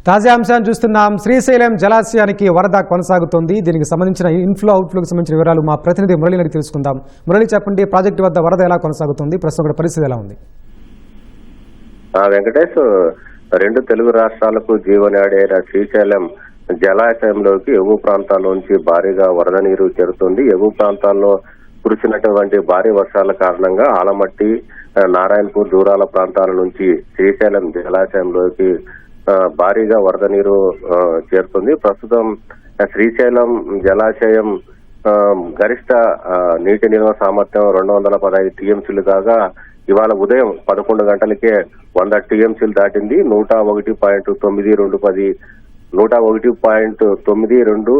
తాజా అంశాన్ని చూస్తున్నాం. శ్రీశైలం జలాశయానికి వరద కొనసాగుతోంది. దీనికి సంబంధించిన ఇన్ఫ్లో అవుట్ఫ్లోకి సంబంధించిన వివరాలు మా ప్రతినిధి మురళిని తెలుసుకుందాం. మురళి, చెప్పండి, ప్రాజెక్టు వద్ద వరద ఎలా కొనసాగుతుంది, ప్రస్తుతం పరిస్థితి ఎలా ఉంది? వెంకటేష్, రెండు తెలుగు రాష్ట్రాలకు జీవనాడి అయిన శ్రీశైలం జలాశయంలోకి ఎగువ ప్రాంతాల్లోంచి భారీగా వరద నీరు చేరుతుంది. ఎగువ ప్రాంతాల్లో కురిసినటువంటి భారీ వర్షాల కారణంగా ఆలమట్టి, నారాయణపూర్ దూరాల ప్రాంతాల నుంచి శ్రీశైలం జలాశయంలోకి భారీగా వరద నీరు చేరుతుంది. ప్రస్తుతం శ్రీశైలం జలాశయం గరిష్ట నీటి నిల్వ సామర్థ్యం 215 టీఎంసీలు కాగా ఇవాళ ఉదయం 11 గంటలకే 100 టీఎంసీలు దాటింది. 101.9210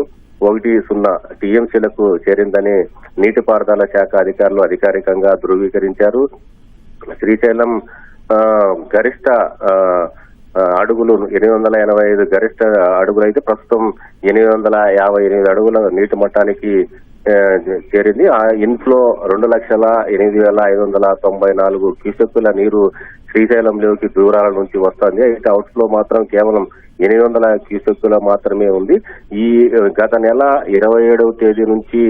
టీఎంసీలకు చేరిందని నీటిపారుదల శాఖ అధికారులు అధికారికంగా ధృవీకరించారు. శ్రీశైలం గరిష్ట అడుగులు 885 గరిష్ట అడుగులు అయితే ప్రస్తుతం 858 అడుగుల నీటి మట్టానికి చేరింది. ఆ ఇన్ఫ్లో 2,08,594 క్యూసెక్కుల నీరు శ్రీశైలంలోకి దూరాల నుంచి వస్తుంది. అయితే అవుట్ఫ్లో మాత్రం కేవలం 800 క్యూసెక్కుల మాత్రమే ఉంది. ఈ గత నెల 27వ తేదీ నుంచి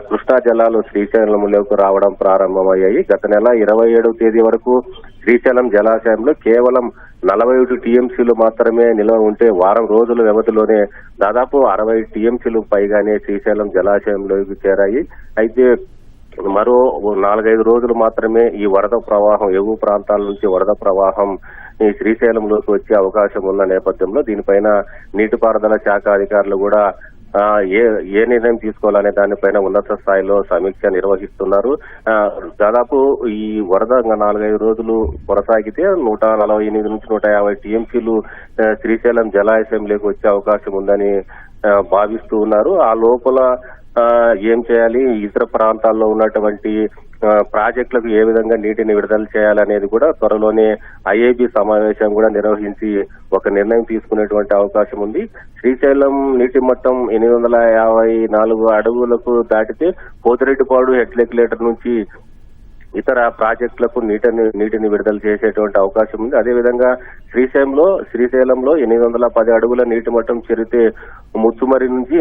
కృష్ణా జలాలు శ్రీశైలంలోకి రావడం ప్రారంభమయ్యాయి. గత నెల 27వ తేదీ వరకు శ్రీశైలం జలాశయంలో కేవలం 41 టీఎంసీలు మాత్రమే నిల్వ ఉంటే వారం రోజుల వ్యవధిలోనే దాదాపు 60 టీఎంసీలు పైగానే శ్రీశైలం జలాశయంలోకి చేరాయి. అయితే మరో 4-5 రోజులు మాత్రమే ఈ వరద ప్రవాహం, ఎగువ ప్రాంతాల నుంచి వరద ప్రవాహం ఈ శ్రీశైలంలోకి వచ్చే అవకాశం ఉన్న నేపథ్యంలో దీనిపైన నీటిపారుదల శాఖ అధికారులు కూడా ఏ నిర్ణయం తీసుకోవాలనే దానిపైన ఉన్నత స్థాయిలో సమీక్ష నిర్వహిస్తున్నారు. దాదాపు ఈ వరద 4-5 రోజులు కొనసాగితే 148 నుంచి 150 టీఎంసీలు శ్రీశైలం జలాశయంలోకి వచ్చే అవకాశం ఉందని భావిస్తూ ఉన్నారు. ఆ లోపల ఏం చేయాలి, ఇతర ప్రాంతాల్లో ఉన్నటువంటి ప్రాజెక్టులకు ఏ విధంగా నీటిని విడుదల చేయాలనేది కూడా త్వరలోనే ఐఐబి సమావేశం కూడా నిర్వహించి ఒక నిర్ణయం తీసుకునేటువంటి అవకాశం ఉంది. శ్రీశైలం నీటి మట్టం 854 అడుగులకు దాటితే పోతిరెడ్డిపాడు హెడ్లెక్యులేటర్ నుంచి ఇతర ప్రాజెక్టులకు నీటిని విడుదల చేసేటువంటి అవకాశం ఉంది. అదేవిధంగా శ్రీశైలంలో 810 అడుగుల నీటి మట్టం చేరితే ముచ్చుమరి నుంచి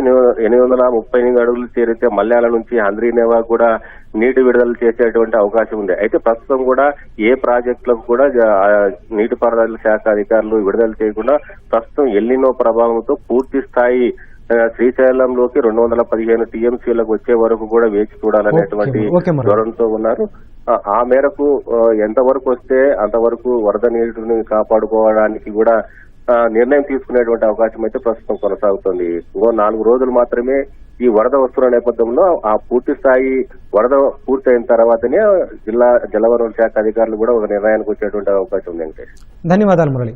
838 అడుగులు చేరితే మల్యాల నుంచి హంద్రీనేవా కూడా నీటి విడుదల చేసేటువంటి అవకాశం ఉంది. అయితే ప్రస్తుతం కూడా ఏ ప్రాజెక్టులకు కూడా నీటిపారుదల శాఖ అధికారులు విడుదల చేయకుండా ప్రస్తుతం ఎల్నినో ప్రభావంతో పూర్తి స్థాయి శ్రీశైలంలోకి 215 టీఎంసీలకు వచ్చే వరకు కూడా వేచి చూడాలనేటువంటి ధోరణితో ఉన్నారు. ఆ మేరకు ఎంతవరకు వస్తే అంతవరకు వరద నీటిని కాపాడుకోవడానికి కూడా నిర్ణయం తీసుకునేటువంటి అవకాశం అయితే ప్రస్తుతం కొనసాగుతుంది. ఇంకో 4 రోజులు మాత్రమే ఈ వరద వస్తున్న నేపథ్యంలో ఆ పూర్తి స్థాయి వరద పూర్తయిన తర్వాతనే జిల్లా జలవనరుల శాఖ అధికారులు కూడా ఒక నిర్ణయానికి వచ్చేటువంటి అవకాశం ఉంది. ధన్యవాదాలు మురళి.